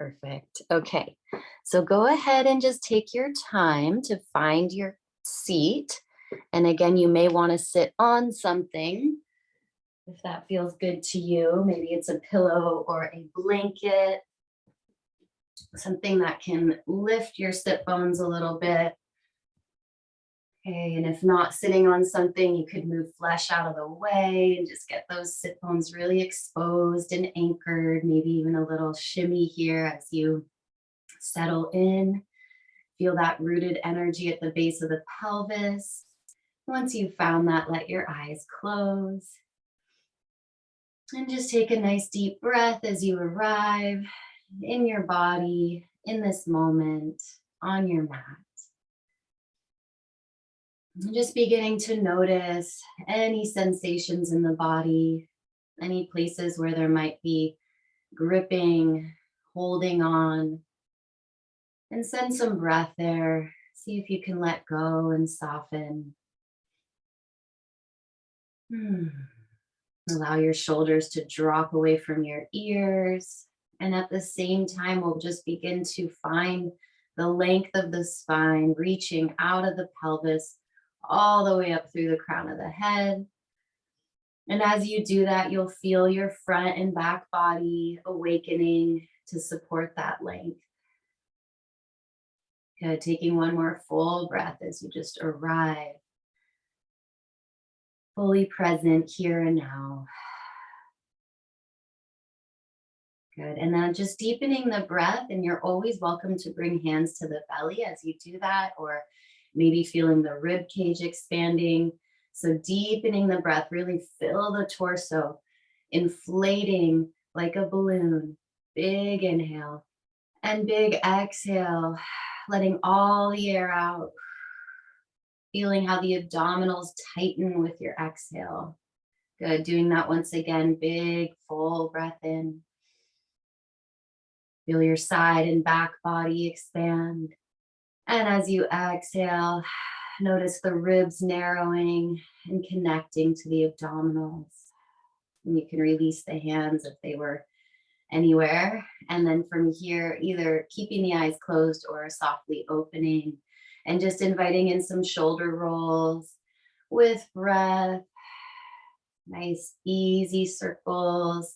Perfect. Okay. So go ahead and just take your time to find your seat. And again, you may want to sit on something if that feels good to you. Maybe it's a pillow or a blanket, something that can lift your sit bones a little bit. Okay, and if not sitting on something, you could move flesh out of the way and just get those sit bones really exposed and anchored, maybe even a little shimmy here as you settle in. Feel that rooted energy at the base of the pelvis. Once you've found that, let your eyes close. And just take a nice deep breath as you arrive in your body, in this moment, on your mat. And just beginning to notice any sensations in the body, any places where there might be gripping, holding on, and send some breath there. See if you can let go and soften. Allow your shoulders to drop away from your ears. And at the same time, we'll just begin to find the length of the spine, reaching out of the pelvis all the way up through the crown of the head. And as you do that, you'll feel your front and back body awakening to support that length. Good. Taking one more full breath as you just arrive, fully present here and now. Good. And then just deepening the breath, and you're always welcome to bring hands to the belly as you do that, or maybe feeling the rib cage expanding. So deepening the breath, really fill the torso, inflating like a balloon. Big inhale and big exhale, letting all the air out. Feeling how the abdominals tighten with your exhale. Good. Doing that once again. Big, full breath in. Feel your side and back body expand. And as you exhale, notice the ribs narrowing and connecting to the abdominals. And you can release the hands if they were anywhere. And then from here, either keeping the eyes closed or softly opening, and just inviting in some shoulder rolls with breath. Nice, easy circles.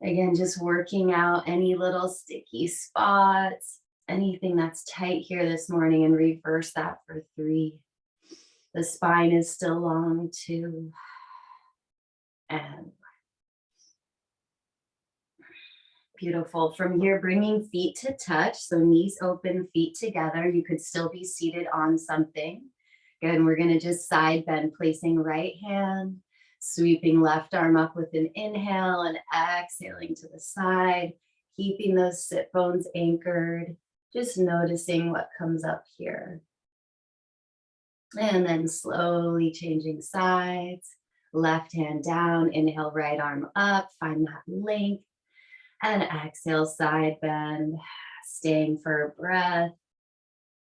Again, just working out any little sticky spots, anything that's tight here this morning, and reverse that for 3. The spine is still long, 2, and beautiful. From here, bringing feet to touch, so knees open, feet together. You could still be seated on something. Good, and we're gonna just side bend, placing right hand, sweeping left arm up with an inhale and exhaling to the side, keeping those sit bones anchored, just noticing what comes up here. And then slowly changing sides, left hand down, inhale, right arm up, find that length, and exhale, side bend, staying for a breath,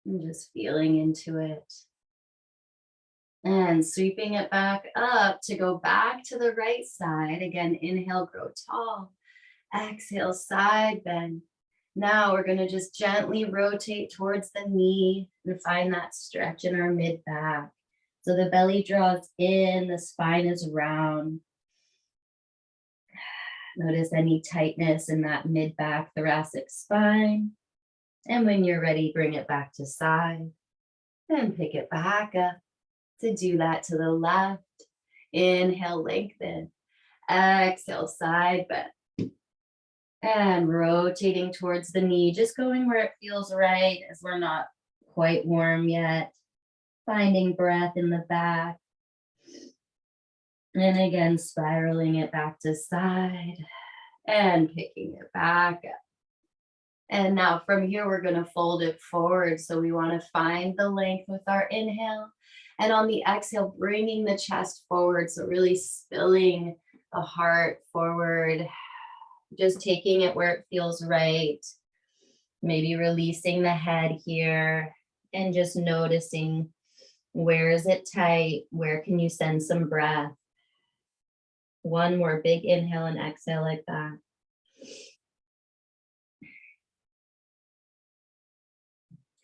and just feeling into it. And sweeping it back up to go back to the right side. Again, inhale, grow tall. Exhale, side bend. Now we're going to just gently rotate towards the knee and find that stretch in our mid back. So the belly draws in, the spine is round. Notice any tightness in that mid back thoracic spine. And when you're ready, bring it back to side and pick it back up. To do that to the left, inhale, lengthen, exhale, side bend, and rotating towards the knee, just going where it feels right as we're not quite warm yet, finding breath in the back, and again, spiraling it back to side and picking it back up. And now from here, we're going to fold it forward. So we want to find the length with our inhale. And on the exhale, bringing the chest forward. So really spilling the heart forward, just taking it where it feels right. Maybe releasing the head here and just noticing, where is it tight? Where can you send some breath? One more big inhale and exhale like that.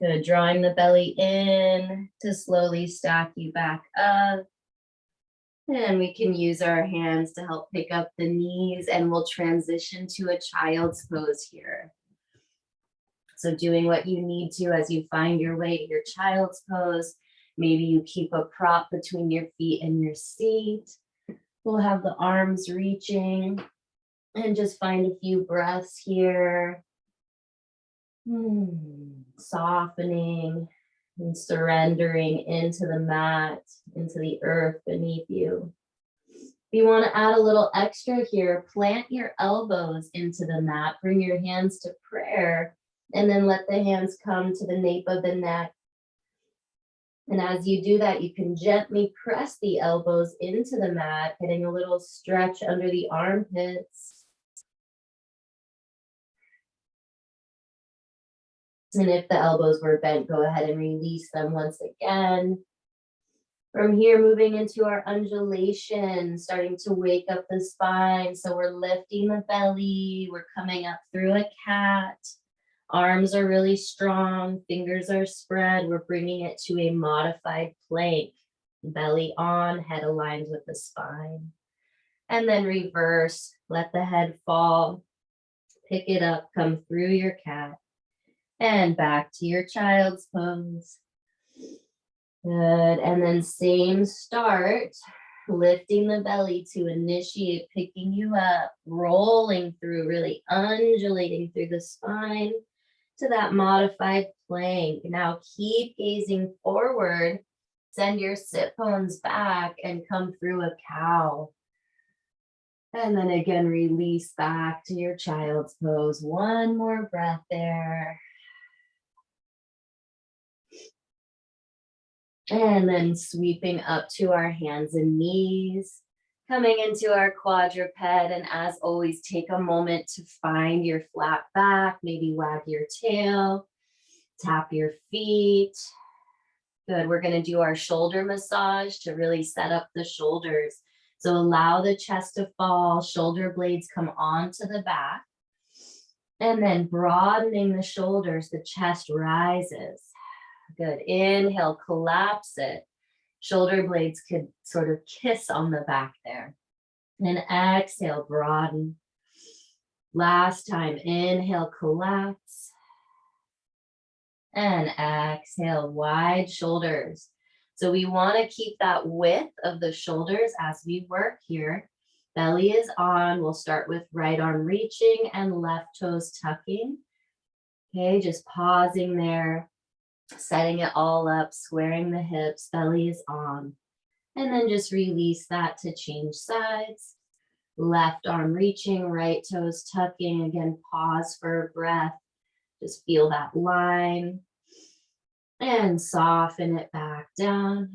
Good, drawing the belly in to slowly stack you back up. And we can use our hands to help pick up the knees, and we'll transition to a child's pose here. So doing what you need to as you find your way to your child's pose. Maybe you keep a prop between your feet and your seat. We'll have the arms reaching and just find a few breaths here. Softening and surrendering into the mat, into the earth beneath you. If you want to add a little extra here, plant your elbows into the mat, bring your hands to prayer, and then let the hands come to the nape of the neck. And as you do that, you can gently press the elbows into the mat, getting a little stretch under the armpits. And if the elbows were bent, go ahead and release them once again. From here, moving into our undulation, starting to wake up the spine. So we're lifting the belly, we're coming up through a cat. Arms are really strong, fingers are spread. We're bringing it to a modified plank. Belly on, head aligned with the spine. And then reverse, let the head fall. Pick it up, come through your cat. And back to your child's pose. Good, and then same start, lifting the belly to initiate picking you up, rolling through, really undulating through the spine to that modified plank. Now keep gazing forward, send your sit bones back and come through a cow. And then again, release back to your child's pose. One more breath there. And then sweeping up to our hands and knees, coming into our quadruped. And as always, take a moment to find your flat back, maybe wag your tail, tap your feet. Good, we're gonna do our shoulder massage to really set up the shoulders. So allow the chest to fall, shoulder blades come onto the back. And then broadening the shoulders, the chest rises. Good. Inhale, collapse it. Shoulder blades could sort of kiss on the back there. And exhale, broaden. Last time, inhale, collapse. And exhale, wide shoulders. So we want to keep that width of the shoulders as we work here. Belly is on. We'll start with right arm reaching and left toes tucking. Okay, just pausing there. Setting it all up, squaring the hips, belly is on. And then just release that to change sides. Left arm reaching, right toes tucking. Again, pause for a breath. Just feel that line. And soften it back down.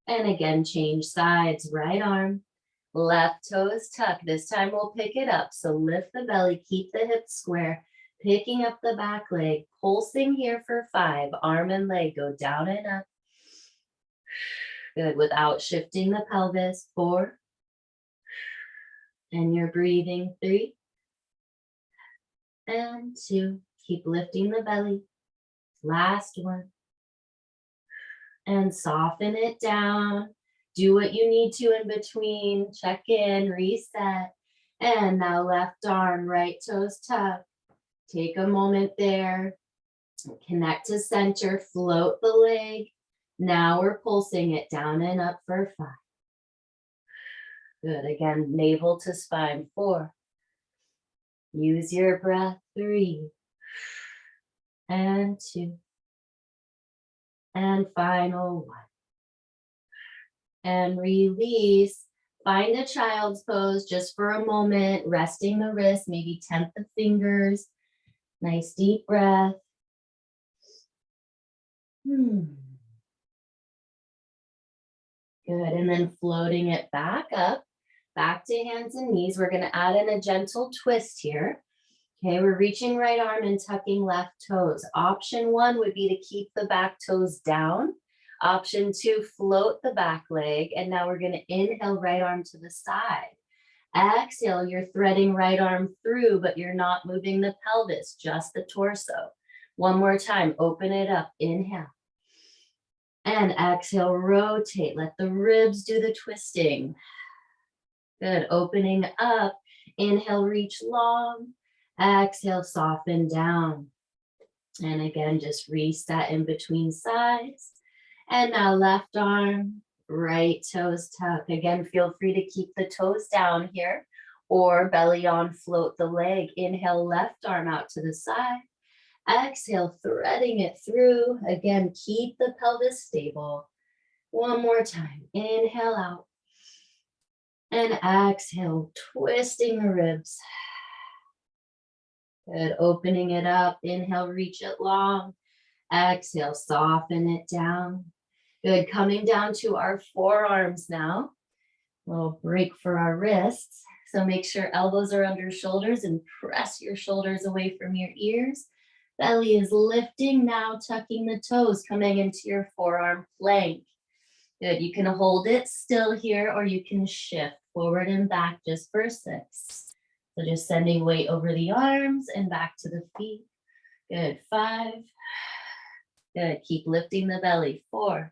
And again, change sides, right arm. Left toes tuck. This time we'll pick it up. So lift the belly, keep the hips square. Picking up the back leg, pulsing here for 5, arm and leg go down and up. Good, without shifting the pelvis, 4. And you're breathing, 3. And 2, keep lifting the belly. Last one. And soften it down. Do what you need to in between, check in, reset. And now left arm, right toes tuck. Take a moment there, connect to center, float the leg. Now we're pulsing it down and up for 5. Good, again, navel to spine, 4. Use your breath, 3. And 2. And final 1. And release. Find a child's pose just for a moment, resting the wrists, maybe tent the fingers. Nice deep breath. Good, and then floating it back up, back to hands and knees. We're gonna add in a gentle twist here. Okay, we're reaching right arm and tucking left toes. Option 1 would be to keep the back toes down. Option 2, float the back leg. And now we're gonna inhale right arm to the side. Exhale, you're threading right arm through, but you're not moving the pelvis, just the torso. One more time, open it up, inhale. And exhale, rotate, let the ribs do the twisting. Good, opening up, inhale, reach long, exhale, soften down. And again, just reset in between sides. And now left arm, right toes tuck. Again, feel free to keep the toes down here or belly on, float the leg. Inhale, left arm out to the side. Exhale, threading it through. Again, keep the pelvis stable. One more time. Inhale out. And exhale, twisting the ribs. Good, opening it up. Inhale, reach it long. Exhale, soften it down. Good, coming down to our forearms now. A little break for our wrists. So make sure elbows are under shoulders and press your shoulders away from your ears. Belly is lifting now, tucking the toes, coming into your forearm plank. Good, you can hold it still here or you can shift forward and back just for 6. So just sending weight over the arms and back to the feet. Good, 5. Good, keep lifting the belly, 4.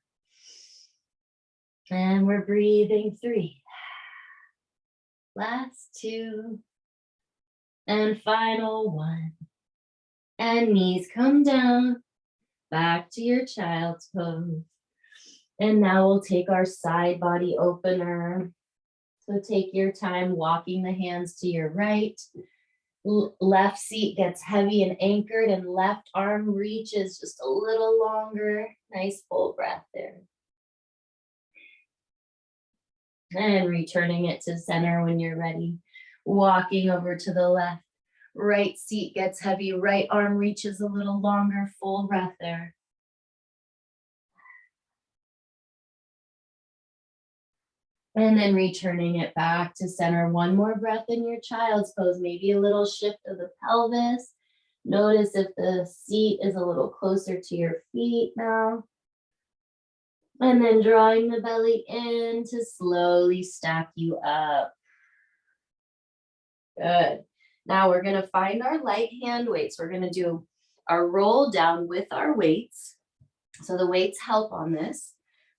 And we're breathing, 3. Last 2. And final 1. And knees come down, back to your child's pose. And now we'll take our side body opener. So take your time walking the hands to your right. Left seat gets heavy and anchored and left arm reaches just a little longer. Nice full breath there. And returning it to center when you're ready. Walking over to the left. Right seat gets heavy, right arm reaches a little longer, full breath there. And then returning it back to center. One more breath in your child's pose, maybe a little shift of the pelvis. Notice if the seat is a little closer to your feet now. And then drawing the belly in to slowly stack you up. Good. Now we're going to find our light hand weights. We're going to do our roll down with our weights. So the weights help on this.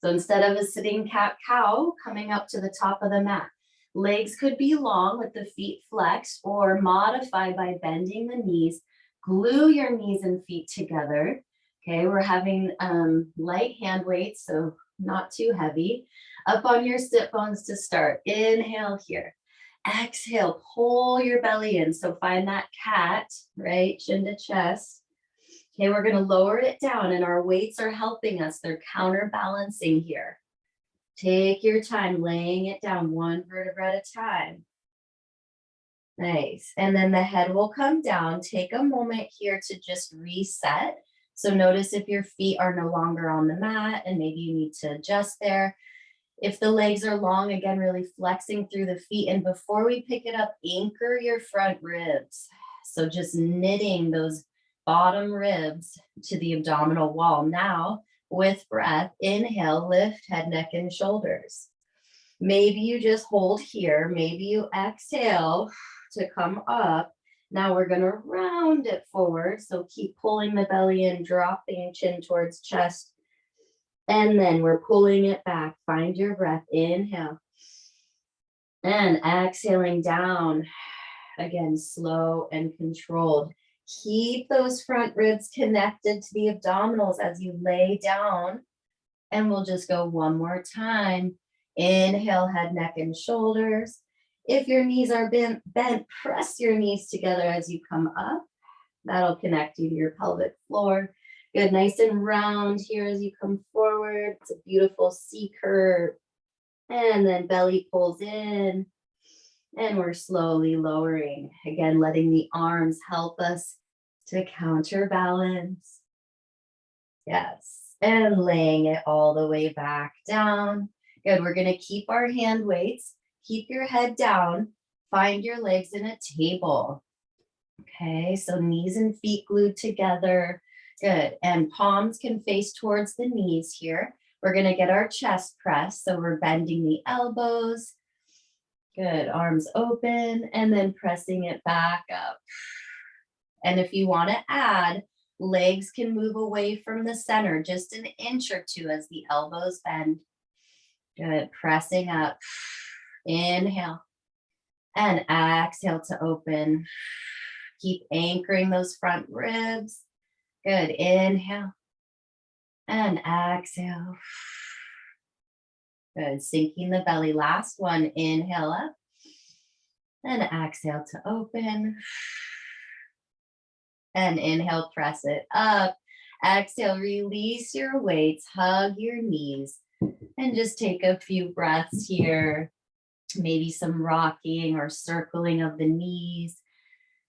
So instead of a sitting cat-cow coming up to the top of the mat, legs could be long with the feet flexed or modify by bending the knees. Glue your knees and feet together. Okay, we're having light hand weights, so not too heavy. Up on your sit bones to start. Inhale here. Exhale, pull your belly in. So find that cat, right? Chin to chest. Okay, we're going to lower it down and our weights are helping us. They're counterbalancing here. Take your time laying it down one vertebra at a time. Nice. And then the head will come down. Take a moment here to just reset. So notice if your feet are no longer on the mat and maybe you need to adjust there. If the legs are long, again, really flexing through the feet. And before we pick it up, anchor your front ribs. So just knitting those bottom ribs to the abdominal wall. Now, with breath, inhale, lift head, neck, and shoulders. Maybe you just hold here. Maybe you exhale to come up. Now we're going to round it forward. So keep pulling the belly in, dropping chin towards chest. And then we're pulling it back. Find your breath. Inhale. And exhaling down. Again, slow and controlled. Keep those front ribs connected to the abdominals as you lay down. And we'll just go one more time. Inhale, head, neck, and shoulders. If your knees are bent, press your knees together as you come up. That'll connect you to your pelvic floor. Good, nice and round here as you come forward. It's a beautiful C curve. And then belly pulls in. And we're slowly lowering. Again, letting the arms help us to counterbalance. Yes. And laying it all the way back down. Good, we're going to keep our hand weights. Keep your head down. Find your legs in a table. Okay, so knees and feet glued together. Good, and palms can face towards the knees here. We're going to get our chest pressed, so we're bending the elbows. Good, arms open, and then pressing it back up. And if you want to add Legs can move away from the center just an inch or two as the elbows bend. Good. Pressing up. Inhale. And exhale to open. Keep anchoring those front ribs. Good. Inhale. And exhale. Good. Sinking the belly. Last one. Inhale up. And exhale to open. And inhale, press it up. Exhale, release your weights. Hug your knees. And just take a few breaths here. Maybe some rocking or circling of the knees.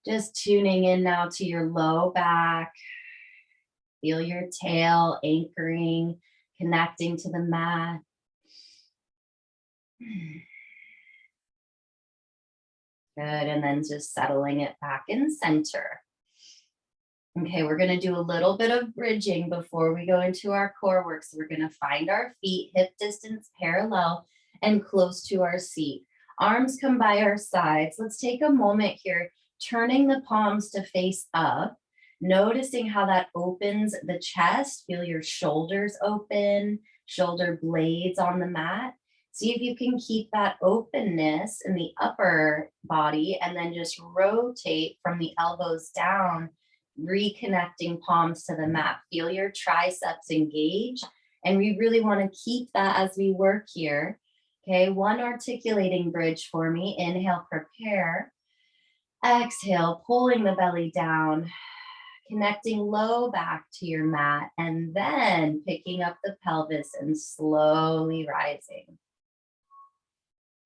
Just tuning in now to your low back. Feel your tail anchoring, connecting to the mat. Good, and then just settling it back in center. Okay, we're gonna do a little bit of bridging before we go into our core work. So we're gonna find our feet hip distance parallel and close to our seat. Arms come by our sides. Let's take a moment here, turning the palms to face up, noticing how that opens the chest. Feel your shoulders open, shoulder blades on the mat. See if you can keep that openness in the upper body and then just rotate from the elbows down, reconnecting palms to the mat. Feel your triceps engage. And we really want to keep that as we work here. Okay, one articulating bridge for me. Inhale, prepare. Exhale, pulling the belly down, connecting low back to your mat, and then picking up the pelvis and slowly rising.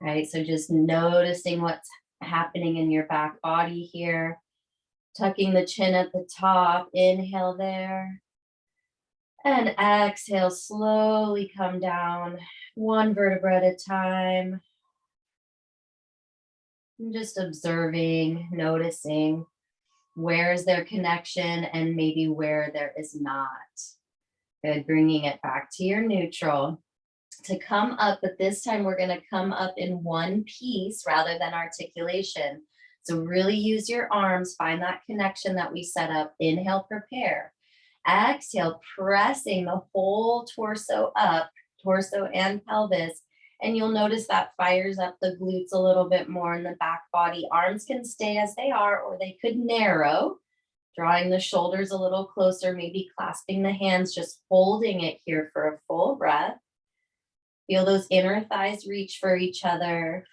Right, so just noticing what's happening in your back body here. Tucking the chin at the top, inhale there. And exhale, slowly come down, one vertebra at a time. And just observing, noticing where is there connection and maybe where there is not. Good, bringing it back to your neutral. To come up, but this time we're gonna come up in one piece rather than articulation. So really use your arms, find that connection that we set up. Inhale, prepare. Exhale, pressing the whole torso up, torso and pelvis. And you'll notice that fires up the glutes a little bit more in the back body. Arms can stay as they are, or they could narrow, drawing the shoulders a little closer, maybe clasping the hands, just holding it here for a full breath. Feel those inner thighs reach for each other.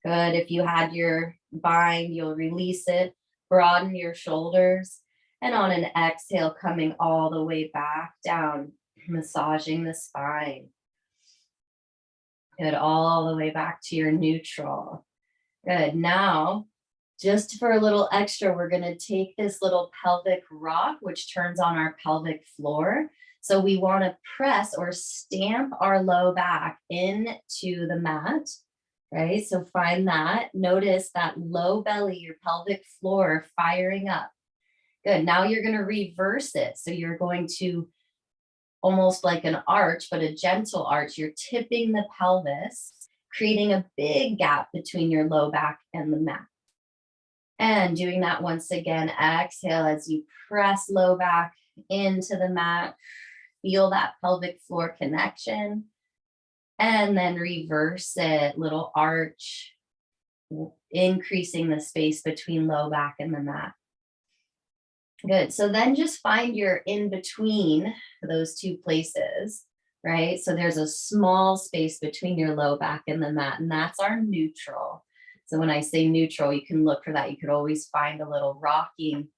Good. If you had your bind, you'll release it, broaden your shoulders, and on an exhale, coming all the way back down, massaging the spine. Good. All the way back to your neutral. Good. Now, just for a little extra, we're going to take this little pelvic rock, which turns on our pelvic floor. So we want to press or stamp our low back into the mat, right? So find that. Notice that low belly, your pelvic floor firing up. Good. Now you're going to reverse it. So you're going to almost like an arch, but a gentle arch. You're tipping the pelvis, creating a big gap between your low back and the mat. And doing that once again, exhale as you press low back into the mat. Feel that pelvic floor connection. And then reverse it, little arch, increasing the space between low back and the mat. Good. So then just find your in between those two places, right? So there's a small space between your low back and the mat, and that's our neutral. So when I say neutral, you can look for that. You could always find a little rocking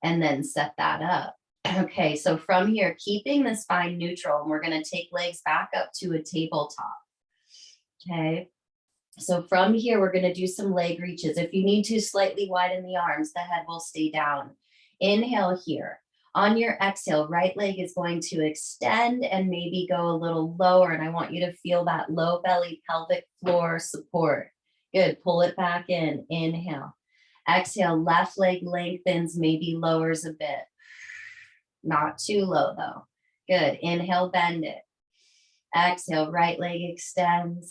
and then set that up. Okay, so from here, keeping the spine neutral, and we're going to take legs back up to a tabletop. Okay, so from here, we're going to do some leg reaches. If you need to, slightly widen the arms, the head will stay down. Inhale here. On your exhale, right leg is going to extend and maybe go a little lower, and I want you to feel that low belly pelvic floor support. Good, pull it back in. Inhale. Exhale, left leg lengthens, maybe lowers a bit. Not too low though. Good. Inhale, bend it. Exhale, right leg extends.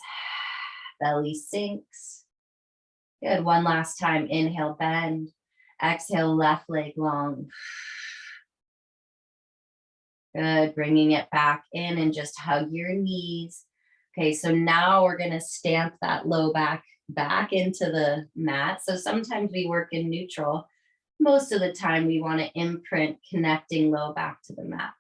Belly sinks. Good. One last time. Inhale, bend. Exhale, left leg long. Good, bringing it back in and just hug your knees. Okay, so now we're gonna stamp that low back into the mat. So sometimes we work in neutral. Most of the time we wanna imprint connecting low back to the mat.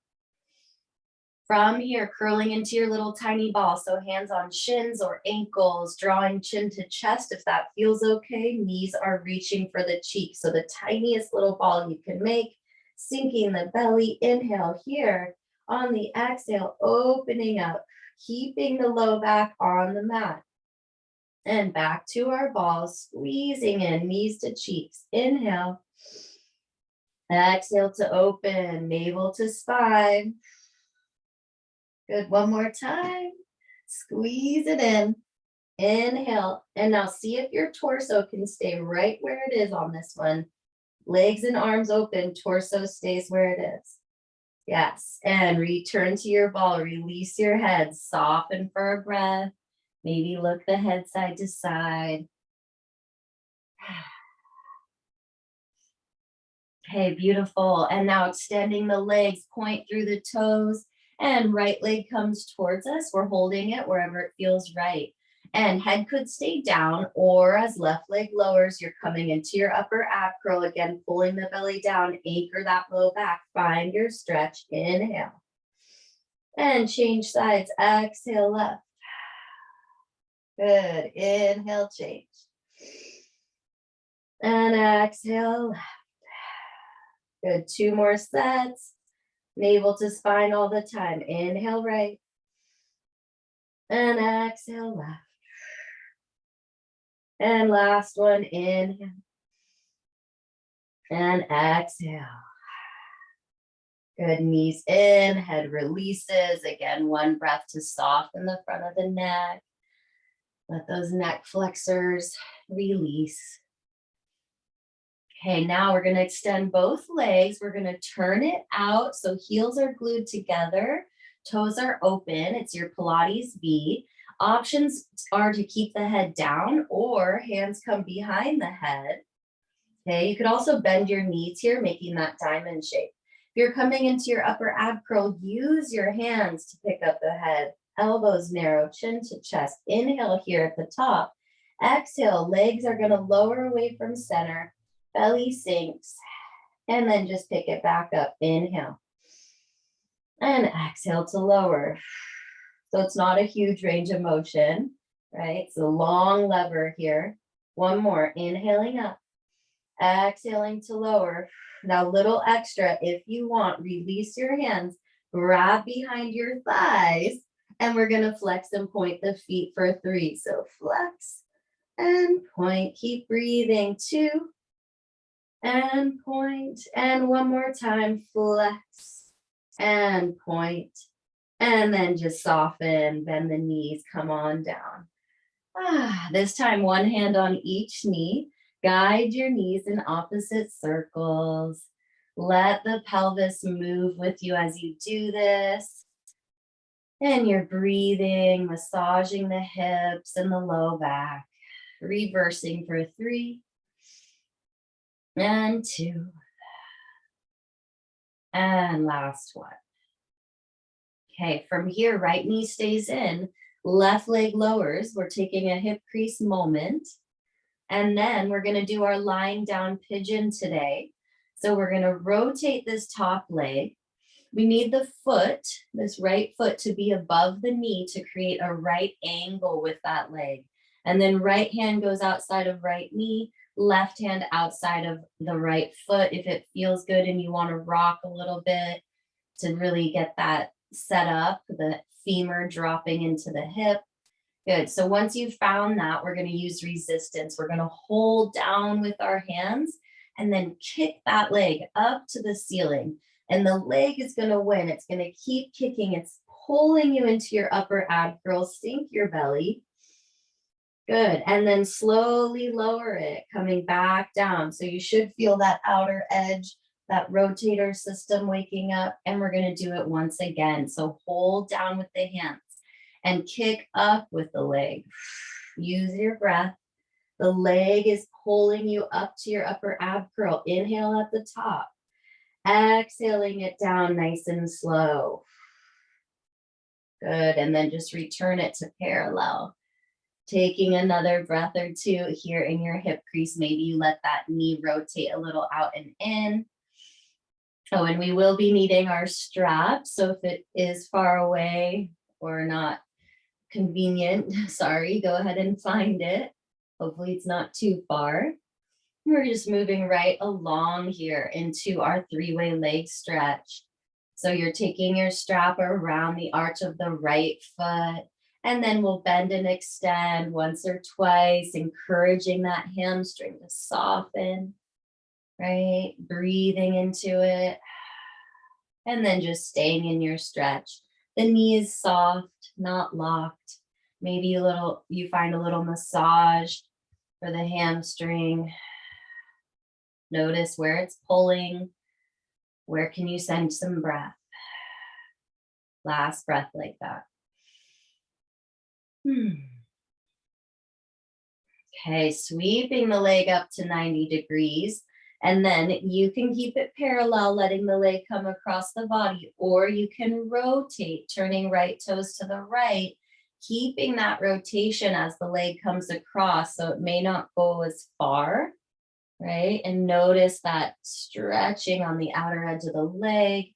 From here, curling into your little tiny ball. So hands on shins or ankles, drawing chin to chest if that feels okay. Knees are reaching for the cheek. So the tiniest little ball you can make, sinking the belly. Inhale here. On the exhale, opening up, keeping the low back on the mat. And back to our balls, squeezing in, knees to cheeks. Inhale. Exhale to open, navel to spine. Good, one more time. Squeeze it in. Inhale. And now see if your torso can stay right where it is on this one. Legs and arms open, torso stays where it is. Yes, and return to your ball. Release your head, soften for a breath. Maybe look the head side to side. Okay, beautiful. And now extending the legs, point through the toes, and right leg comes towards us. We're holding it wherever it feels right. And head could stay down, or as left leg lowers, you're coming into your upper ab curl again, pulling the belly down, anchor that low back, find your stretch. Inhale. And change sides. Exhale left. Good. Inhale, change. And exhale left. Good. Two more sets. Navel to spine all the time. Inhale right. And exhale left. And last one. Inhale. And exhale. Good. Knees in. Head releases. Again, one breath to soften the front of the neck. Let those neck flexors release. Okay, now we're going to extend both legs. We're going to turn it out. So heels are glued together. Toes are open. It's your Pilates V. Options are to keep the head down or hands come behind the head. Okay, you could also bend your knees here, making that diamond shape. If you're coming into your upper ab curl, use your hands to pick up the head. Elbows narrow, chin to chest. Inhale here at the top. Exhale, legs are going to lower away from center. Belly sinks. And then just pick it back up. Inhale. And exhale to lower. So it's not a huge range of motion, right? It's a long lever here. One more. Inhaling up. Exhaling to lower. Now, little extra, if you want, release your hands, grab behind your thighs, and we're going to flex and point the feet for 3. So flex and point. Keep breathing. 2 and point. And one more time. Flex and point. And then just soften, bend the knees, come on down. This time, one hand on each knee. Guide your knees in opposite circles. Let the pelvis move with you as you do this. And you're breathing, massaging the hips and the low back. Reversing for 3 and 2. And last one. Okay, from here, right knee stays in, left leg lowers. We're taking a hip crease moment. And then we're going to do our lying down pigeon today. So we're going to rotate this top leg. We need the foot, this right foot, to be above the knee to create a right angle with that leg. And then right hand goes outside of right knee, left hand outside of the right foot. If it feels good and you want to rock a little bit to really get that set up, the femur dropping into the hip. Good. So once you've found that, we're going to use resistance. We're going to hold down with our hands and then kick that leg up to the ceiling. And the leg is going to win. It's going to keep kicking. It's pulling you into your upper ab curl. Sink your belly. Good. And then slowly lower it, coming back down. So you should feel that outer edge, that rotator system waking up. And we're going to do it once again. So hold down with the hands and kick up with the leg. Use your breath. The leg is pulling you up to your upper ab curl. Inhale at the top. Exhaling it down nice and slow. Good. And then just return it to parallel. Taking another breath or two here in your hip crease. Maybe you let that knee rotate a little out and in. Oh, and we will be needing our strap. So if it is far away or not convenient, sorry, go ahead and find it. Hopefully it's not too far. We're just moving right along here into our three-way leg stretch. So you're taking your strap around the arch of the right foot, and then we'll bend and extend once or twice, encouraging that hamstring to soften, right? Breathing into it, and then just staying in your stretch. The knee is soft, not locked. Maybe you find a little massage for the hamstring. Notice where it's pulling. Where can you send some breath? Last breath like that. Okay, sweeping the leg up to 90 degrees. And then you can keep it parallel, letting the leg come across the body, or you can rotate, turning right toes to the right, keeping that rotation as the leg comes across, so it may not go as far, right? And notice that stretching on the outer edge of the leg.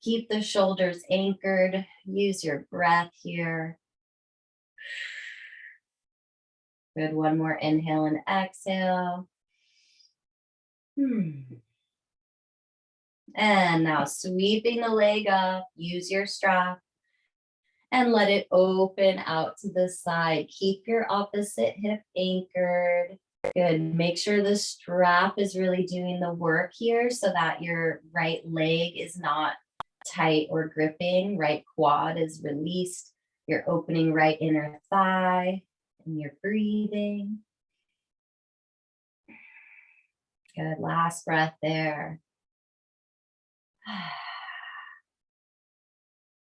Keep the shoulders anchored. Use your breath here. Good. One more inhale and exhale. And now sweeping the leg up, use your strap and let it open out to the side. Keep your opposite hip anchored. Good. Make sure the strap is really doing the work here so that your right leg is not tight or gripping. Right quad is released. You're opening right inner thigh and you're breathing. Good. Last breath there.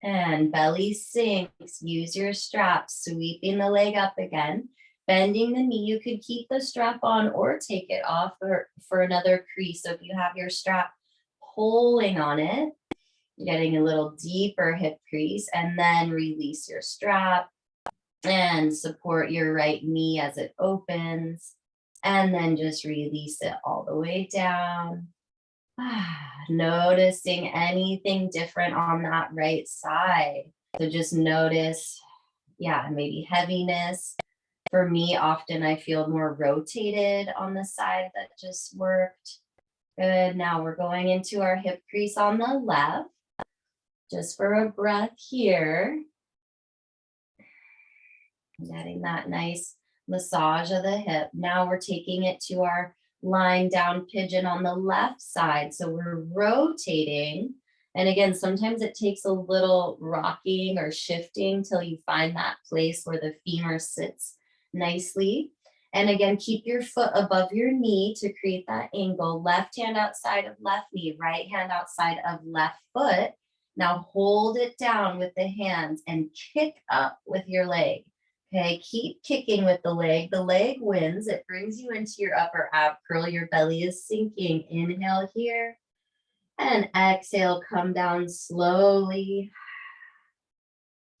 And belly sinks. Use your strap, sweeping the leg up again. Bending the knee, you could keep the strap on or take it off for another crease. So if you have your strap pulling on it, getting a little deeper hip crease, and then release your strap and support your right knee as it opens. And then just release it all the way down. Noticing anything different on that right side. So just notice, maybe heaviness. For me, often I feel more rotated on the side that just worked. Good. Now we're going into our hip crease on the left. Just for a breath here. Getting that nice massage of the hip. Now we're taking it to our lying down pigeon on the left side. So we're rotating. And again, sometimes it takes a little rocking or shifting till you find that place where the femur sits nicely. And again, keep your foot above your knee to create that angle. Left hand outside of left knee, right hand outside of left foot. Now hold it down with the hands and kick up with your leg. Okay, keep kicking with the leg. The leg wins. It brings you into your upper ab curl. Your belly is sinking. Inhale here and exhale. Come down slowly.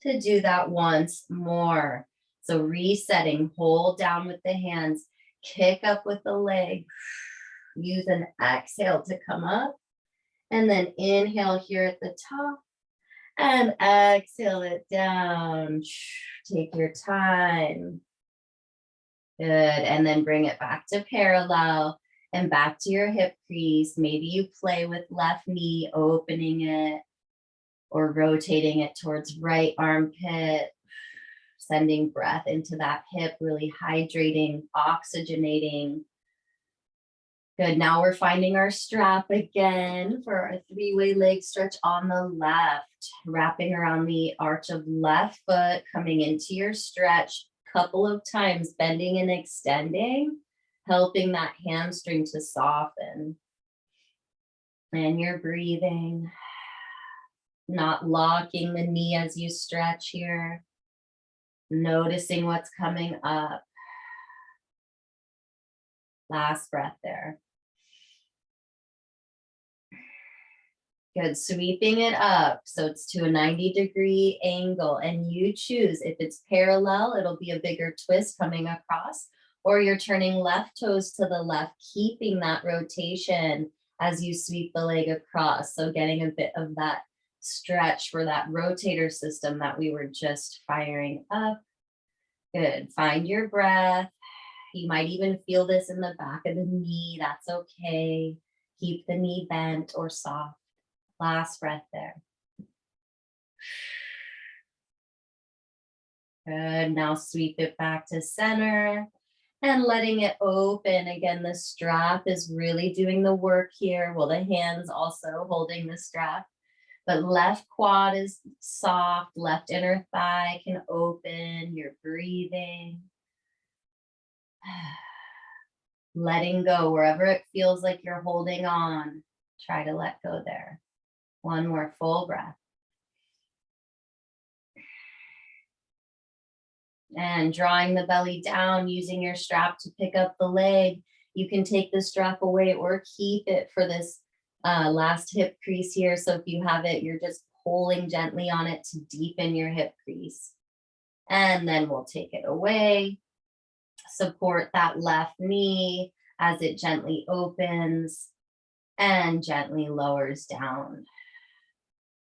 To do that once more. So resetting, hold down with the hands, kick up with the leg. Use an exhale to come up. And then inhale here at the top. And exhale it down. Take your time. Good. And then bring it back to parallel and back to your hip crease. Maybe you play with left knee, opening it or rotating it towards right armpit. Sending breath into that hip, really hydrating, oxygenating. Good. Now we're finding our strap again for a three-way leg stretch on the left. Wrapping around the arch of left foot, coming into your stretch a couple of times, bending and extending, helping that hamstring to soften. And you're breathing, not locking the knee as you stretch here. Noticing what's coming up. Last breath there. Good, sweeping it up. So it's to a 90-degree angle, and you choose. If it's parallel, it'll be a bigger twist coming across, or you're turning left toes to the left, keeping that rotation as you sweep the leg across. So getting a bit of that stretch for that rotator system that we were just firing up. Good, find your breath. You might even feel this in the back of the knee. That's okay. Keep the knee bent or soft. Last breath there. Good. Now sweep it back to center and letting it open. Again, the strap is really doing the work here. Well, the hands also holding the strap. But left quad is soft. Left inner thigh can open. You're breathing. Letting go wherever it feels like you're holding on. Try to let go there. One more full breath. And drawing the belly down, using your strap to pick up the leg. You can take the strap away or keep it for this last hip crease here. So if you have it, you're just pulling gently on it to deepen your hip crease. And then we'll take it away. Support that left knee as it gently opens and gently lowers down.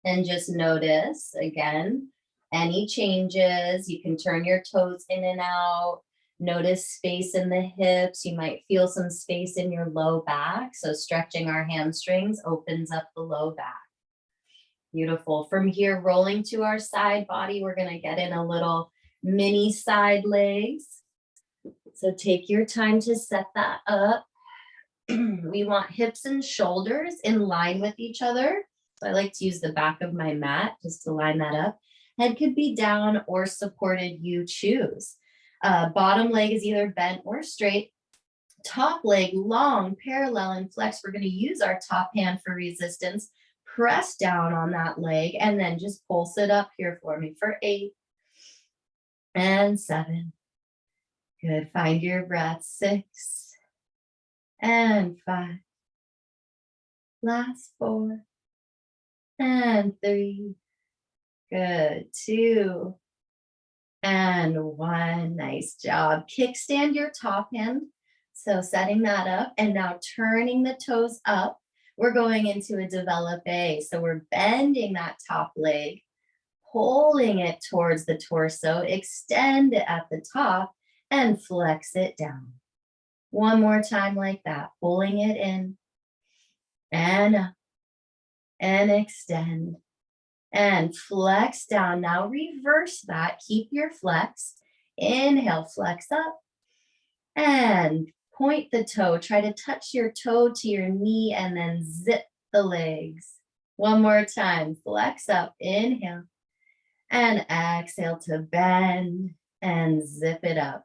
And just notice, again, any changes. You can turn your toes in and out. Notice space in the hips. You might feel some space in your low back. So stretching our hamstrings opens up the low back. Beautiful. From here, rolling to our side body, we're going to get in a little mini side legs. So take your time to set that up. We want hips and shoulders in line with each other. So I like to use the back of my mat just to line that up. Head could be down or supported, you choose. Bottom leg is either bent or straight. Top leg long, parallel, and flex. We're going to use our top hand for resistance. Press down on that leg and then just pulse it up here for me for 8 and 7. Good. Find your breath. 6 and 5. Last 4 and 3. Good. 2 and 1. Nice job. Kickstand your top hand. So setting that up and now turning the toes up. We're going into a develop A. So we're bending that top leg, pulling it towards the torso, extend it at the top and flex it down. One more time like that, pulling it in and up and extend and flex down. Now reverse that. Keep your flex. Inhale, flex up and point the toe. Try to touch your toe to your knee and then zip the legs. One more time. Flex up. Inhale and exhale to bend and zip it up.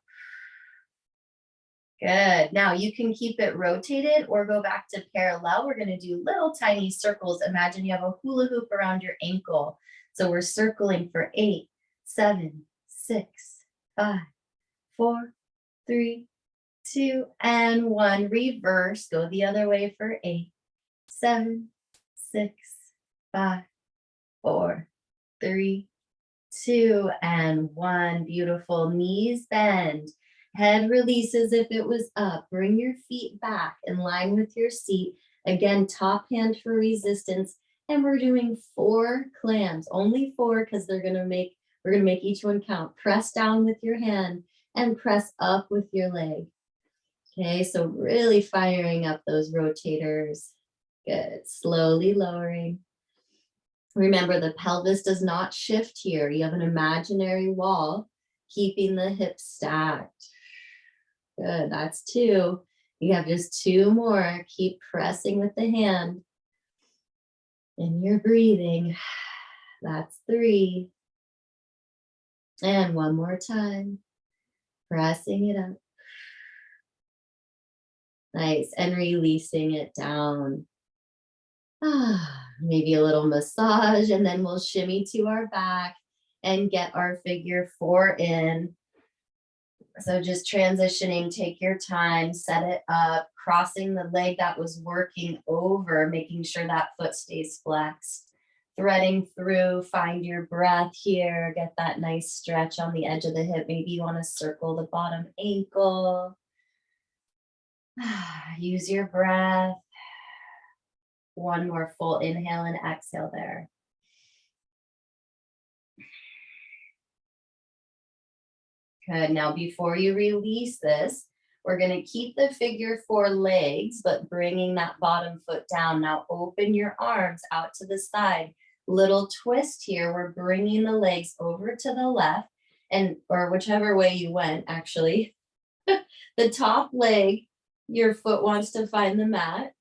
Good. Now you can keep it rotated or go back to parallel. We're going to do little tiny circles. Imagine you have a hula hoop around your ankle. So we're circling for 8, 7, 6, 5, 4, 3, 2, and 1. Reverse. Go the other way for 8, 7, 6, 5, 4, 3, 2, and 1. Beautiful. Knees bend. Head releases if it was up. Bring your feet back in line with your seat. Again, top hand for resistance. And we're doing 4 clams. Only 4 because we're gonna make each one count. Press down with your hand and press up with your leg. Okay, so really firing up those rotators. Good. Slowly lowering. Remember, the pelvis does not shift here. You have an imaginary wall, keeping the hips stacked. Good, that's 2. You have just 2 more. Keep pressing with the hand. And you're breathing. That's 3. And one more time. Pressing it up. Nice, and releasing it down. Maybe a little massage, and then we'll shimmy to our back and get our figure 4 in. So just transitioning, take your time, set it up, crossing the leg that was working over, making sure that foot stays flexed, threading through, find your breath here, get that nice stretch on the edge of the hip. Maybe you want to circle the bottom ankle. Use your breath. One more full inhale and exhale there. Good. Now, before you release this, we're going to keep the figure 4 legs, but bringing that bottom foot down. Now, open your arms out to the side. Little twist here. We're bringing the legs over to the left, and or whichever way you went, actually. The top leg, your foot wants to find the mat,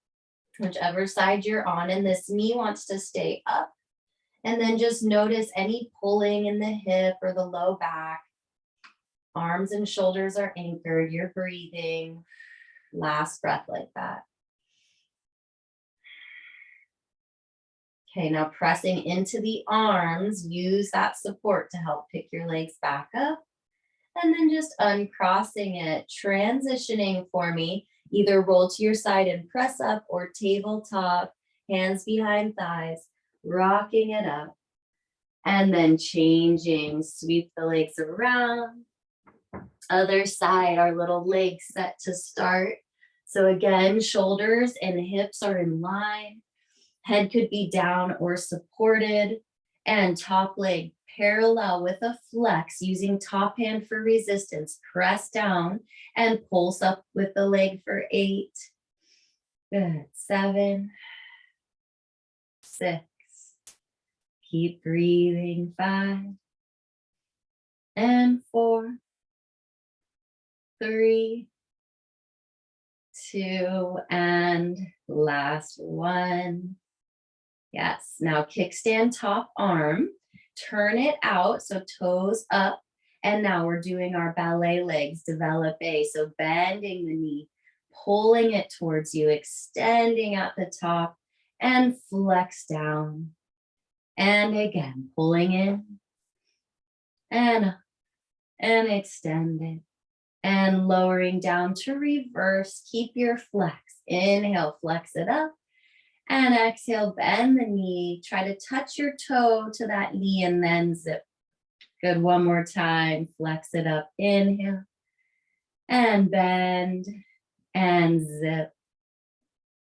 whichever side you're on, and this knee wants to stay up. And then just notice any pulling in the hip or the low back. Arms and shoulders are anchored. You're breathing. Last breath like that. Okay, now pressing into the arms, use that support to help pick your legs back up. And then just uncrossing it, transitioning for me. Either roll to your side and press up or tabletop, hands behind thighs, rocking it up. And then changing, sweep the legs around. Other side, our little legs set to start. So again, shoulders and hips are in line. Head could be down or supported. And top leg parallel with a flex, using top hand for resistance. Press down and pulse up with the leg for 8. Good. 7, 6. Keep breathing. 5 and 4. 3, 2, and last one. Yes, now kickstand top arm, turn it out, so toes up, and now we're doing our ballet legs, develop A, so bending the knee, pulling it towards you, extending at the top, and flex down. And again, pulling in, and up, and extend it. And lowering down to reverse. Keep your flex. Inhale, flex it up. And exhale, bend the knee. Try to touch your toe to that knee and then zip. Good. One more time. Flex it up. Inhale. And bend. And zip.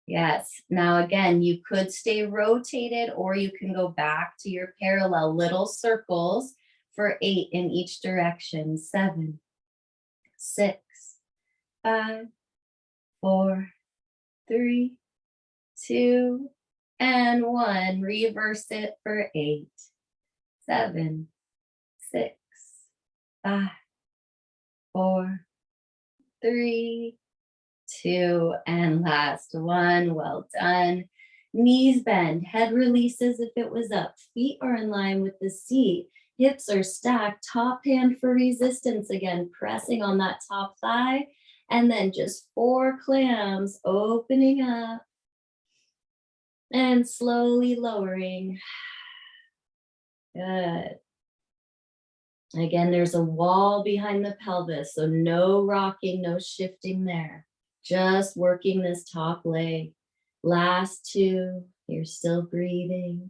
Yes. Now again, you could stay rotated or you can go back to your parallel. Little circles for 8 in each direction. 7, 6, 5, 4, 3, 2, and 1. Reverse it for 8, 7, 6, 5, 4, 3, 2, and last one. Well done. Knees bend, head releases if it was up, feet are in line with the seat. Hips are stacked, top hand for resistance again, pressing on that top thigh. And then just 4 clams, opening up and slowly lowering. Good. Again, there's a wall behind the pelvis, so no rocking, no shifting there. Just working this top leg. Last 2, you're still breathing.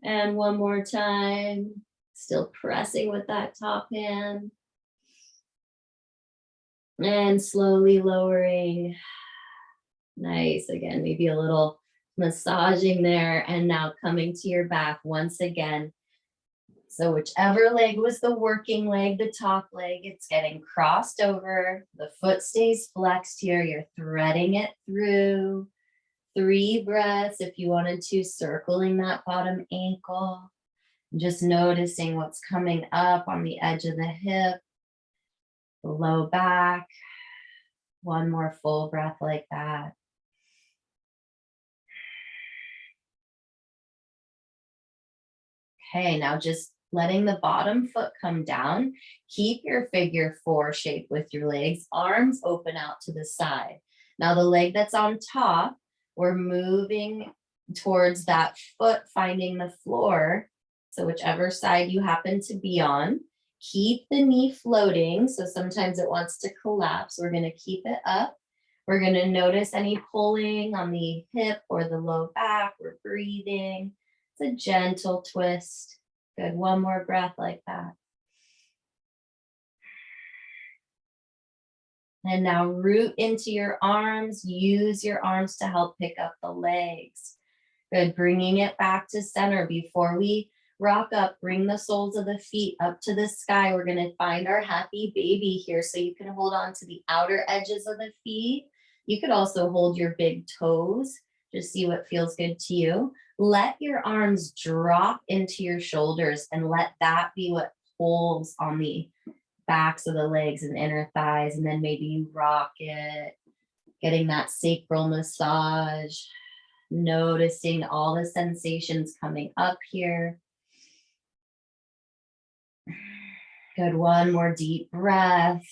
And one more time, still pressing with that top hand. And slowly lowering. Nice. Again, maybe a little massaging there. And now coming to your back once again. So whichever leg was the working leg, the top leg, it's getting crossed over. The foot stays flexed here. You're threading it through. 3 breaths if you wanted to, circling that bottom ankle. Just noticing what's coming up on the edge of the hip, the low back. One more full breath like that. Okay, now just letting the bottom foot come down. Keep your figure 4 shape with your legs, arms open out to the side. Now the leg that's on top, we're moving towards that foot, finding the floor. So whichever side you happen to be on, Keep the knee floating. So sometimes it wants to collapse. We're going to keep it up. We're going to notice any pulling on the hip or the low back. We're breathing. It's a gentle twist. Good. One more breath like that. And now root into your arms. Use your arms to help pick up the legs. Good. Bringing it back to center. Before we rock up, bring the soles of the feet up to the sky. We're going to find our happy baby here. So you can hold on to the outer edges of the feet. You could also hold your big toes. Just see what feels good to you. Let your arms drop into your shoulders and let that be what pulls on the backs of the legs and inner thighs. And then maybe you rock it, getting that sacral massage, noticing all the sensations coming up here. Good. One more deep breath,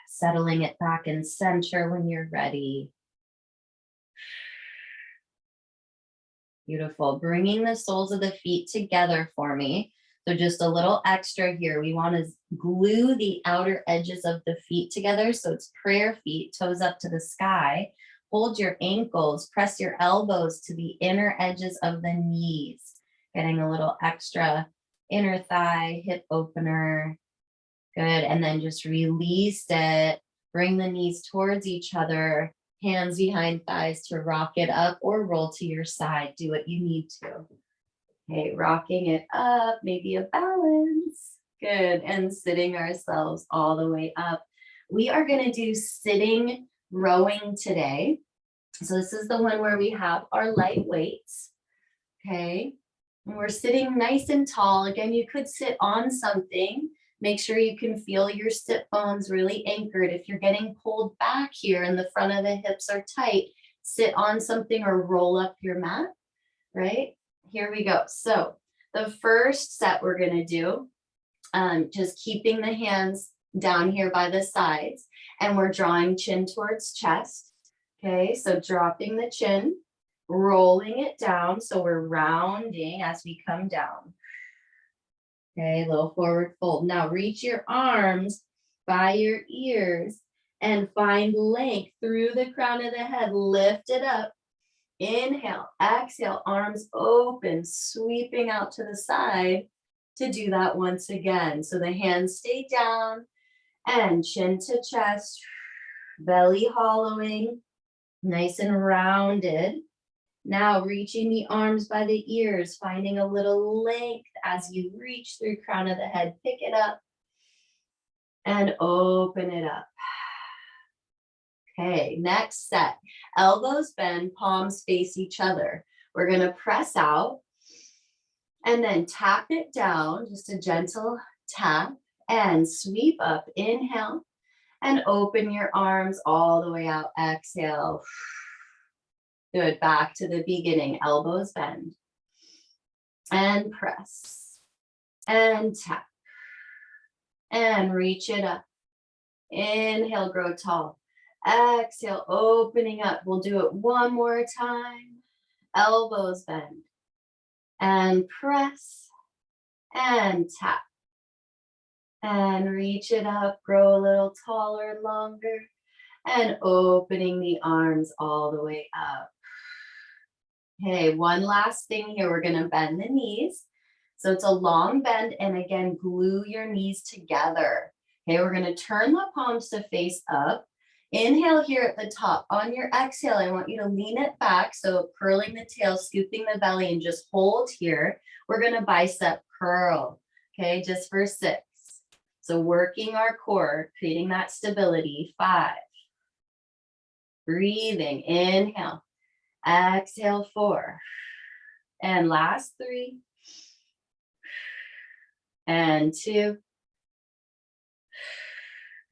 settling it back in center when you're ready. Beautiful. Bringing the soles of the feet together for me. So just a little extra here. We want to glue the outer edges of the feet together. So it's prayer feet, toes up to the sky. Hold your ankles, press your elbows to the inner edges of the knees. Getting a little extra inner thigh, hip opener. Good. And then just release it. Bring the knees towards each other. Hands behind thighs to rock it up or roll to your side. Do what you need to. Okay, rocking it up, maybe a balance. Good. And sitting ourselves all the way up. We are going to do sitting rowing today. So this is the one where we have our light weights. Okay. And we're sitting nice and tall. Again, you could sit on something. Make sure you can feel your sit bones really anchored. If you're getting pulled back here and the front of the hips are tight, sit on something or roll up your mat, right? Here we go. So the first set we're going to do, just keeping the hands down here by the sides, and we're drawing chin towards chest. Okay, so dropping the chin, rolling it down. So we're rounding as we come down. Okay, a little forward fold. Now reach your arms by your ears and find length through the crown of the head. Lift it up. Inhale, exhale, arms open, sweeping out to the side to do that once again. So the hands stay down and chin to chest, belly hollowing, nice and rounded. Now reaching the arms by the ears, finding a little length as you reach through crown of the head. Pick it up and open it up. Okay, next set. Elbows bend, palms face each other. We're going to press out and then tap it down, just a gentle tap, and sweep up. Inhale and open your arms all the way out. Exhale. Good. Back to the beginning. Elbows bend. And press. And tap. And reach it up. Inhale, grow tall. Exhale, opening up. We'll do it one more time. Elbows bend. And press. And tap. And reach it up. Grow a little taller, longer. And opening the arms all the way up. Okay, one last thing here. We're going to bend the knees. So it's a long bend, and again, glue your knees together. Okay, we're going to turn the palms to face up. Inhale here at the top. On your exhale, I want you to lean it back. So curling the tail, scooping the belly, and just hold here. We're going to bicep curl. Okay, just for 6. So working our core, creating that stability. 5. Breathing. Inhale. Exhale, 4. And last 3. And 2.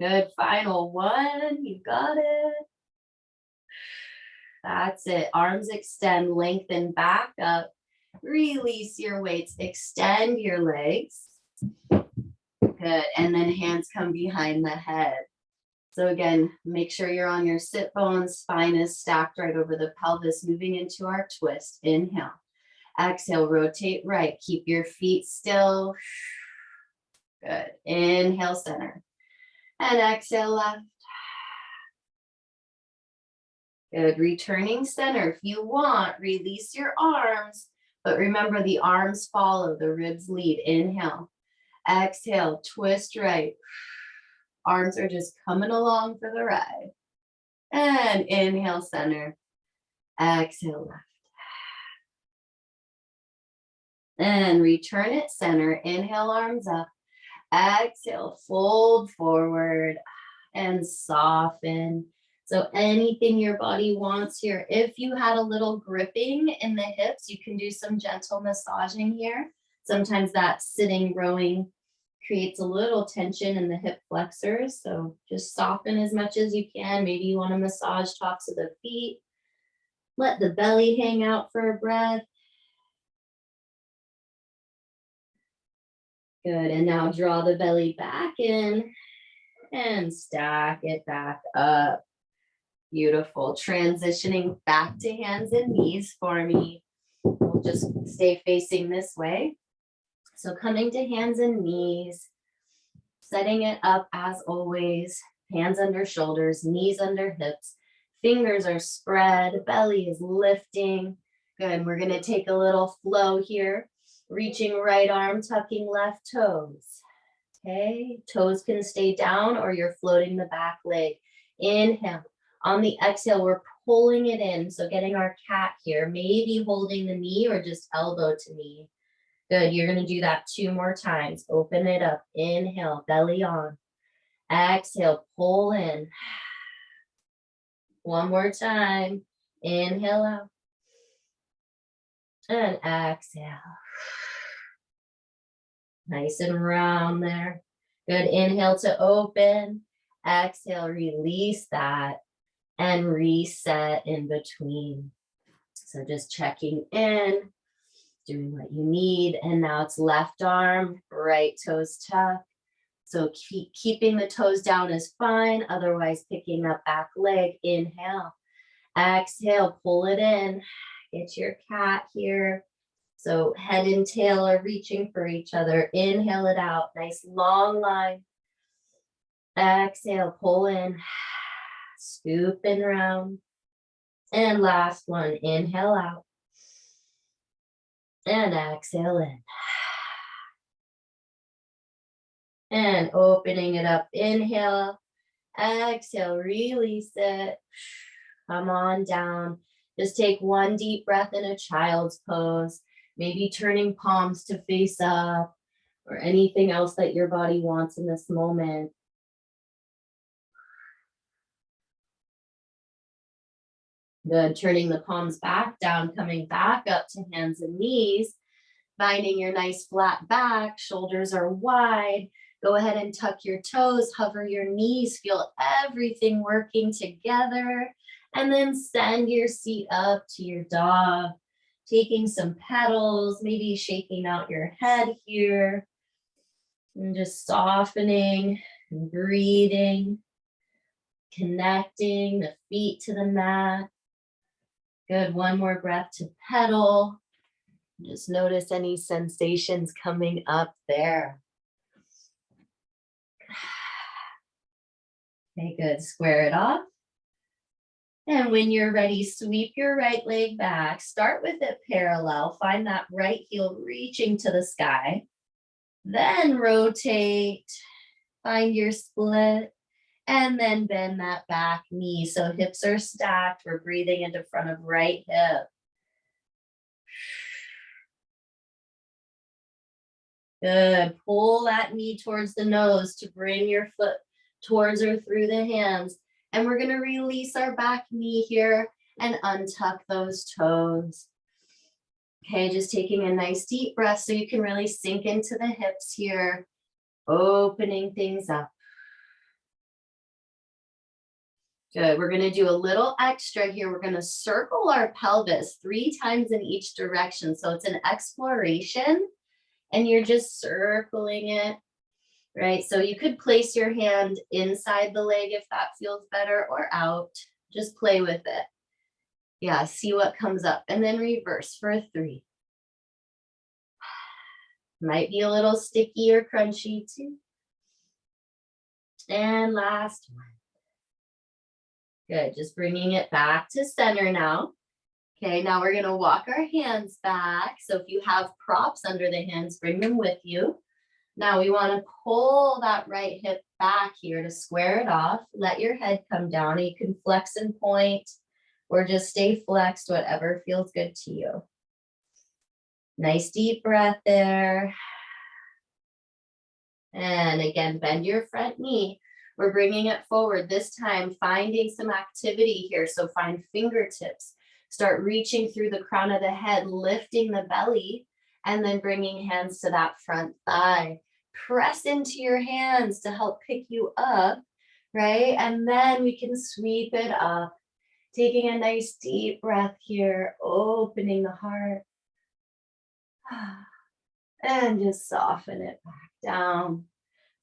Good. Final 1. You got it. That's it. Arms extend, lengthen back up. Release your weights. Extend your legs. Good. And then hands come behind the head. So again, make sure you're on your sit bones. Spine is stacked right over the pelvis, moving into our twist. Inhale. Exhale, rotate right. Keep your feet still. Good. Inhale, center. And exhale, left. Good. Returning center. If you want, release your arms, but remember the arms follow, the ribs lead. Inhale. Exhale, twist right. Arms are just coming along for the ride. And inhale, center. Exhale, left. And return it, center. Inhale, arms up. Exhale, fold forward and soften. So anything your body wants here. If you had a little gripping in the hips, you can do some gentle massaging here. Sometimes that sitting, rowing creates a little tension in the hip flexors. So just soften as much as you can. Maybe you want to massage tops of the feet. Let the belly hang out for a breath. Good, and now draw the belly back in and stack it back up. Beautiful. Transitioning back to hands and knees for me. We'll just stay facing this way. So coming to hands and knees, setting it up as always, hands under shoulders, knees under hips, fingers are spread, belly is lifting. Good, we're gonna take a little flow here, reaching right arm, tucking left toes. Okay, toes can stay down or you're floating the back leg. Inhale. On the exhale, we're pulling it in. So getting our cat here, maybe holding the knee or just elbow to knee. Good, you're gonna do that 2 more times. Open it up, inhale, belly on. Exhale, pull in. 1 more time, inhale out. And exhale. Nice and round there. Good, inhale to open. Exhale, release that. And reset in between. So just checking in, doing what you need. And now it's left arm, right toes tuck. So keeping the toes down is fine. Otherwise, picking up back leg. Inhale. Exhale, pull it in. Get your cat here. So head and tail are reaching for each other. Inhale it out. Nice long line. Exhale, pull in. Scoop and round. And last one, inhale out. And exhale in. And opening it up, inhale. Exhale, release it. Come on down. Just take 1 deep breath in a child's pose. Maybe turning palms to face up or anything else that your body wants in this moment. Good, turning the palms back down, coming back up to hands and knees, finding your nice flat back, shoulders are wide. Go ahead and tuck your toes, hover your knees, feel everything working together, and then send your seat up to your dog, taking some petals, maybe shaking out your head here, and just softening and breathing, connecting the feet to the mat. Good, 1 more breath to pedal. Just notice any sensations coming up there. Okay, good, square it off. And when you're ready, sweep your right leg back. Start with it parallel. Find that right heel reaching to the sky. Then rotate, find your split. And then bend that back knee. So hips are stacked. We're breathing into front of right hip. Good. Pull that knee towards the nose to bring your foot towards or through the hands. And we're going to release our back knee here and untuck those toes. Okay, just taking a nice deep breath so you can really sink into the hips here, opening things up. Good, we're gonna do a little extra here. We're gonna circle our pelvis 3 times in each direction. So it's an exploration and you're just circling it, right? So you could place your hand inside the leg if that feels better or out. Just play with it. Yeah, see what comes up and then reverse for a 3. Might be a little sticky or crunchy too. And last one. Good, just bringing it back to center now. Okay, now we're gonna walk our hands back. So if you have props under the hands, bring them with you. Now we wanna pull that right hip back here to square it off. Let your head come down. You can flex and point or just stay flexed, whatever feels good to you. Nice deep breath there. And again, bend your front knee. We're bringing it forward, this time finding some activity here. So find fingertips. Start reaching through the crown of the head, lifting the belly, and then bringing hands to that front thigh. Press into your hands to help pick you up, right? And then we can sweep it up, taking a nice deep breath here, opening the heart. And just soften it back down.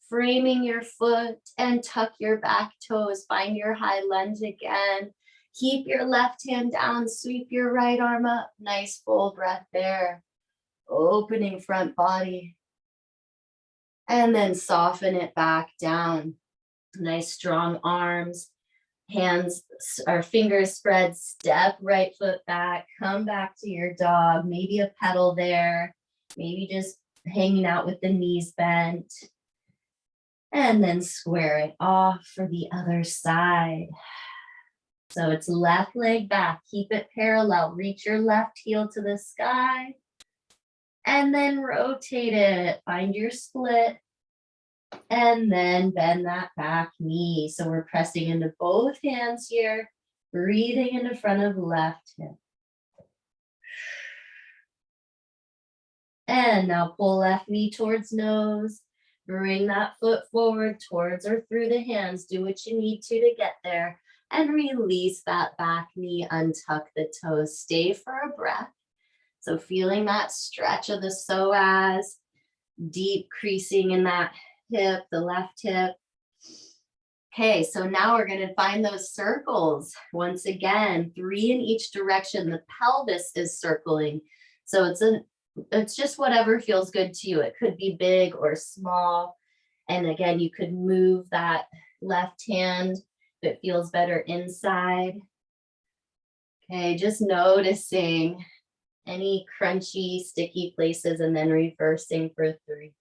Framing your foot and tuck your back toes. Find your high lunge again. Keep your left hand down, sweep your right arm up. Nice full breath there. Opening front body. And then soften it back down. Nice strong arms. Hands or fingers spread, step right foot back, come back to your dog. Maybe a pedal there. Maybe just hanging out with the knees bent. And then square it off for the other side. So it's left leg back, keep it parallel. Reach your left heel to the sky. And then rotate it, find your split. And then bend that back knee. So we're pressing into both hands here, breathing into front of left hip. And now pull left knee towards nose. Bring that foot forward towards or through the hands. Do what you need to get there. And release that back knee, untuck the toes. Stay for a breath. So feeling that stretch of the psoas, deep creasing in that hip, the left hip. Okay, so now we're going to find those circles. Once again, 3 in each direction. The pelvis is circling. So it's just whatever feels good to you. It could be big or small. And again, you could move that left hand if it feels better inside. Okay, just noticing any crunchy, sticky places and then reversing for 3.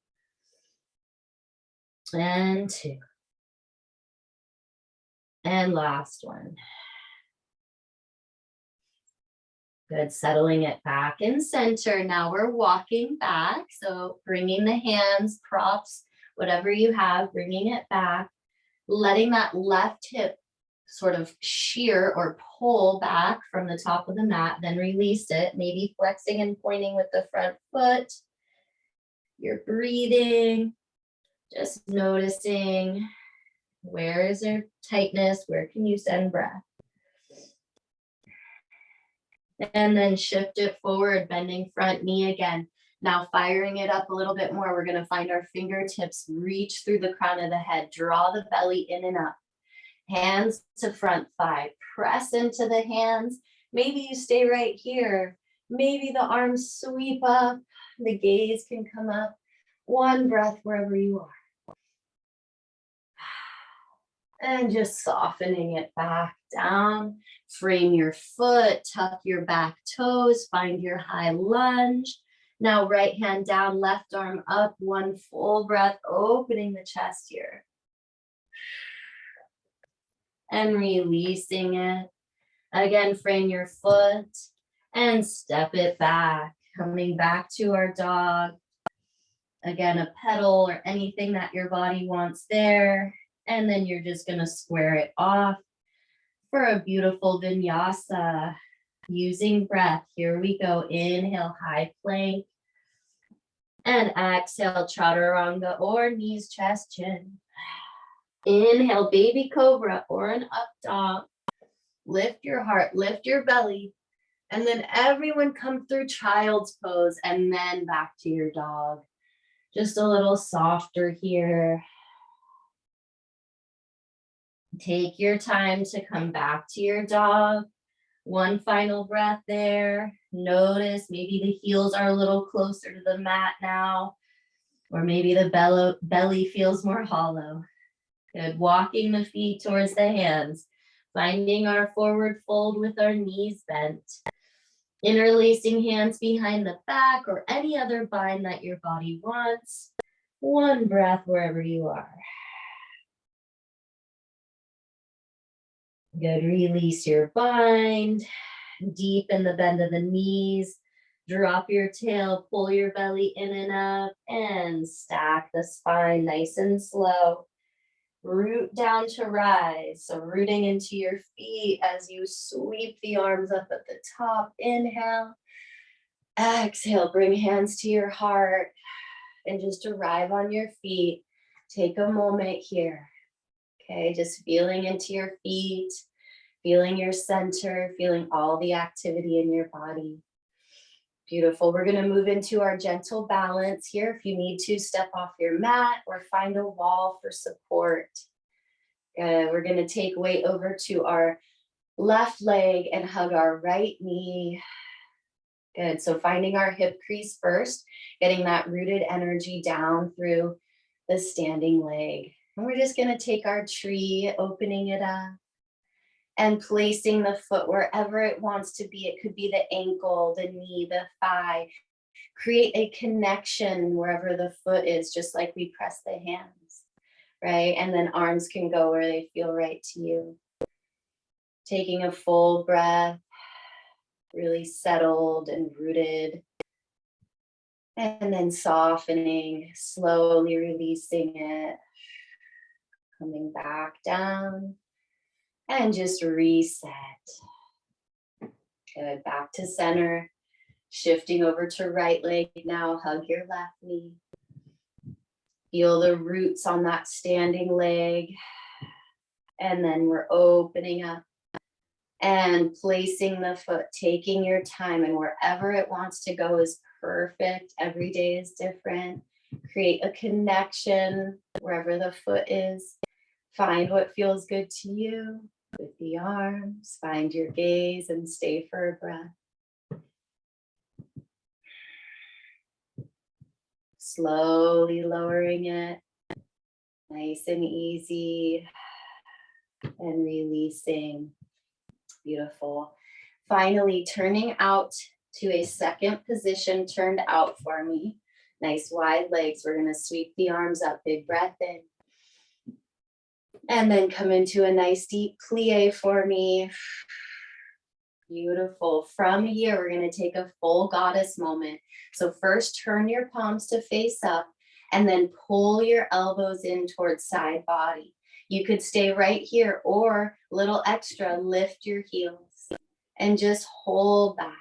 And 2. And last one. Good, settling it back in center. Now we're walking back. So bringing the hands, props, whatever you have, bringing it back, letting that left hip sort of shear or pull back from the top of the mat, then release it, maybe flexing and pointing with the front foot. You're breathing, just noticing where is there tightness, where can you send breath. And then shift it forward, bending front knee again. Now firing it up a little bit more, we're gonna find our fingertips, reach through the crown of the head, draw the belly in and up. Hands to front thigh, press into the hands. Maybe you stay right here. Maybe the arms sweep up, the gaze can come up. One breath wherever you are. And just softening it back down. Frame your foot, tuck your back toes, find your high lunge. Now right hand down, left arm up, one full breath, opening the chest here. And releasing it. Again, frame your foot and step it back. Coming back to our dog. Again, a pedal or anything that your body wants there. And then you're just going to square it off for a beautiful vinyasa. Using breath. Here we go. Inhale, high plank. And exhale, chaturanga or knees, chest, chin. Inhale, baby cobra or an up dog. Lift your heart, lift your belly. And then everyone come through child's pose and then back to your dog. Just a little softer here. Take your time to come back to your dog. One final breath there. Notice maybe the heels are a little closer to the mat now. Or maybe the belly feels more hollow. Good. Walking the feet towards the hands. Finding our forward fold with our knees bent. Interlacing hands behind the back or any other bind that your body wants. One breath wherever you are. Good. Release your bind. Deepen the bend of the knees. Drop your tail, pull your belly in and up, and stack the spine nice and slow. Root down to rise. So rooting into your feet as you sweep the arms up at the top. Inhale. Exhale, bring hands to your heart and just arrive on your feet. Take a moment here. Okay, just feeling into your feet, feeling your center, feeling all the activity in your body. Beautiful. We're going to move into our gentle balance here. If you need to, step off your mat or find a wall for support. We're going to take weight over to our left leg and hug our right knee. Good. So finding our hip crease first, getting that rooted energy down through the standing leg. And we're just going to take our tree, opening it up and placing the foot wherever it wants to be. It could be the ankle, the knee, the thigh. Create a connection wherever the foot is, just like we press the hands, right? And then arms can go where they feel right to you. Taking a full breath, really settled and rooted. And then softening, slowly releasing it. Coming back down. And just reset. Good, back to center. Shifting over to right leg now, hug your left knee. Feel the roots on that standing leg. And then we're opening up and placing the foot, taking your time, and wherever it wants to go is perfect. Every day is different. Create a connection wherever the foot is. Find what feels good to you. With the arms, find your gaze and stay for a breath. Slowly lowering it, nice and easy, and releasing. Beautiful. Finally, turning out to a second position, turned out for me. Nice wide legs. We're going to sweep the arms up, big breath in. And then come into a nice deep plie for me. Beautiful. From here, we're going to take a full goddess moment. So first, turn your palms to face up and then pull your elbows in towards side body. You could stay right here or little extra, lift your heels and just hold that.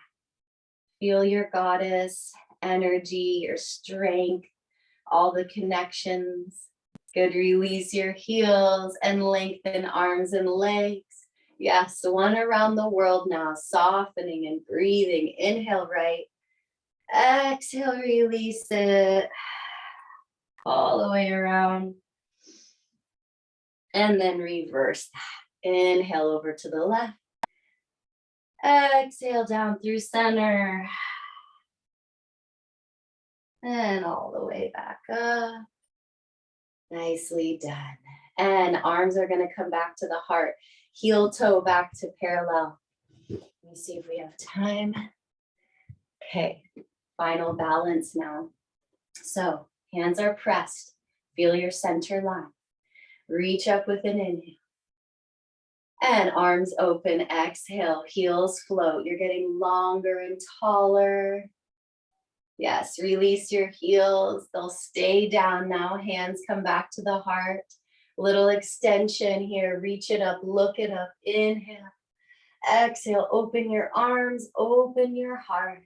Feel your goddess energy, your strength, all the connections. Good, release your heels and lengthen arms and legs. Yes, one around the world now, softening and breathing. Inhale right. Exhale, release it. All the way around. And then reverse that. Inhale over to the left. Exhale down through center. And all the way back up. Nicely done. And arms are going to come back to the heart. Heel toe back to parallel. Let me see if we have time. Okay, final balance now. So hands are pressed. Feel your center line. Reach up with an inhale. And arms open, exhale, heels float. You're getting longer and taller. Yes, release your heels. They'll stay down now. Hands come back to the heart. Little extension here. Reach it up, look it up. Inhale. Exhale, open your arms, open your heart.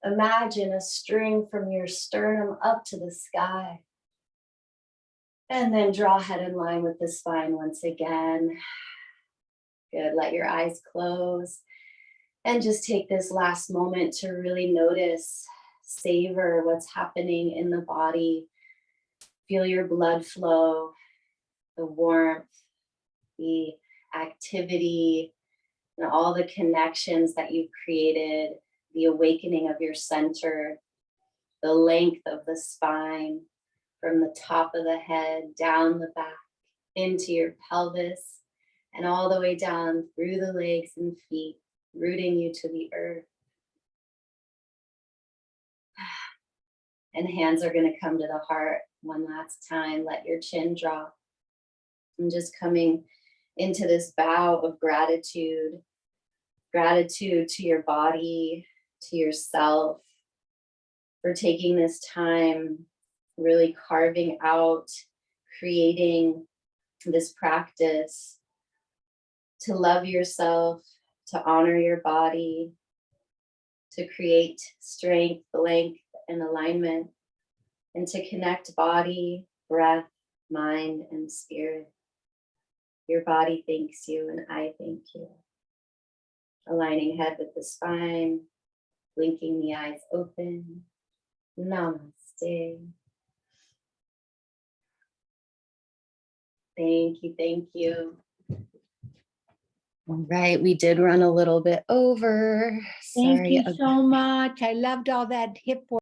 Imagine a string from your sternum up to the sky. And then draw head in line with the spine once again. Good, let your eyes close. And just take this last moment to really notice, savor what's happening in the body. Feel your blood flow, the warmth, the activity, and all the connections that you've created, the awakening of your center, the length of the spine. from the top of the head, down the back, into your pelvis, and all the way down through the legs and feet, rooting you to the earth. And hands are going to come to the heart one last time. Let your chin drop. And just coming into this bow of gratitude. Gratitude to your body, to yourself, for taking this time, really carving out, creating this practice to love yourself, to honor your body, to create strength, length, and alignment, and to connect body, breath, mind, and spirit. Your body thanks you, and I thank you. Aligning head with the spine, blinking the eyes open. Namaste. Thank you, thank you. All right, we did run a little bit over. Thank Sorry you about so much. I loved all that hip work.